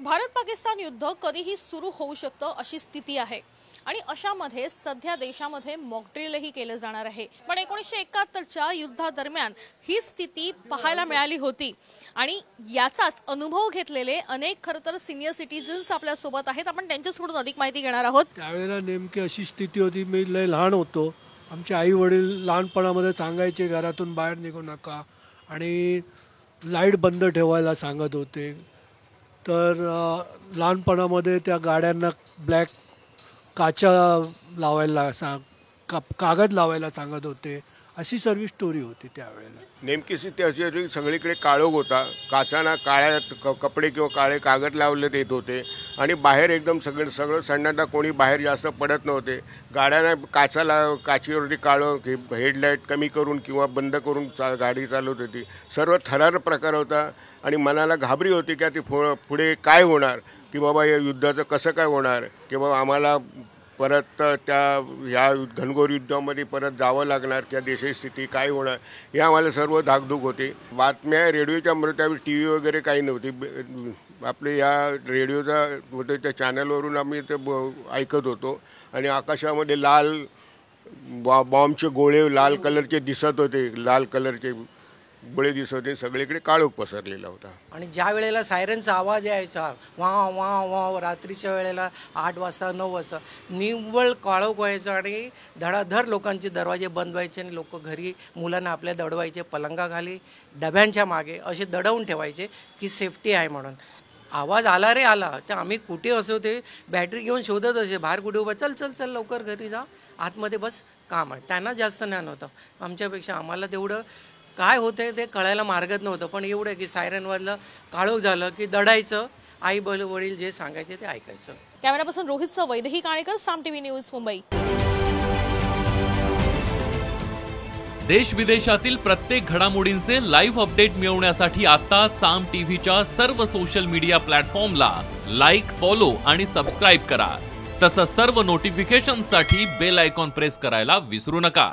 भारत पाकिस्तान युद्ध कधीही सुरू होऊ शकतं अशी स्थिती आहे आणि अशामध्ये सध्या देशामध्ये मॉक ड्रिलही केले जाणार आहे। पण 1971च्या युद्धादरम्यान ही स्थिती पाहायला मिळाली होती आणि याचाच अनुभव घेतलेले अनेक खरतर सिनियर सिटीजन्स आपल्या सोबत आहेत। आपण त्यांच्याकडून अधिक माहिती घेणार आहोत। त्यावेळेला नेमकी अशी स्थिती होती, मी लय लहान होतो। आमचे आई वडील लहानपणामध्ये सांगायचे घरातून बाहेर निघू नका आणि लाईट बंद ठेवायला सांगत होते। तर लहानपणामध्ये त्या गाड्यांना ब्लॅक काचा लावायला कागद लावायला सांगत होते। अशी सर्व स्टोरी होती त्यावेळेला। नेमकी स्थिती अशी होती, सगळीकडे काळोख होता। काचाना काळ्या कपडे किंवा काळे कागद लावले देत होते आणि बाहेर एकदम सगळं सन्नाटा, कोणी बाहेर जास्त पडत नव्हते। गाड्यांना काचेवरती काळं हेडलाईट कमी करून किंवा बंद करून गाडी चालवत होती। सर्व थरार प्रकार होता आणि मनाला घाबरी होती की ती पुढे काय होणार, की बाबा या युद्धाचं कसं काय होणार, की बाबा आम्हाला परत ह्या घनघोर युद्धामध्ये परत जावं लागणार, त्या देशाची स्थिती काय होणार हे आम्हाला सर्व धाकधूक होती। बातम्या रेडिओच्या त्यावेळी टी व्ही वगैरे काही नव्हती। आपले या रेडिओचा होते त्या चॅनलवरून आम्ही ते ऐकत होतो आणि आकाशामध्ये लाल बॉम्बचे गोळे लाल कलरचे दिसत होते, लाल कलरचे गोळे दिसत होते। सगळीकडे काळोख पसरलेला होता आणि ज्या वेळेला सायरनचा आवाज यायचा वा वा वा, रात्रीच्या वेळेला 8 वाजता 9 वाजता निव्वळ काळोख व्हायचा आणि धडाधड लोकांचे दरवाजे बंद व्हायचे आणि लोक घरी मुलांना आपल्या दडवायचे, पलंगाखाली डब्यांच्या मागे असे दडवून ठेवायचे की सेफ्टी आहे म्हणून। आवाज आला रे आला तर आम्ही कुठे असो ते बॅटरी घेऊन शोधत असे, बाहेर कुठे उभा, चल चल चल लवकर घरी जा, आतमध्ये बस काम आहे। त्यांना जास्त ज्ञान होतं आमच्यापेक्षा। आम्हाला तेवढं काय होते ते कळायला मार्गच नव्हतं, पण एवढं की सायरन वाजलं, काळोख झालं की दडायचं, आई वडील जे सांगायचे ते ऐकायचं। कॅमेरापर्सन रोहितसह वैदेही काणेकर, साम टीव्ही न्यूज, मुंबई। देश विदेशातील प्रत्येक घडामोडींचे लाईव्ह अपडेट मिळवण्यासाठी आता साम टीव्हीच्या सर्व सोशल मीडिया प्लॅटफॉर्मला लाईक, फॉलो आणि सबस्क्राईब करा। तसंच सर्व नोटिफिकेशनसाठी बेल आयकॉन प्रेस करायला विसरू नका।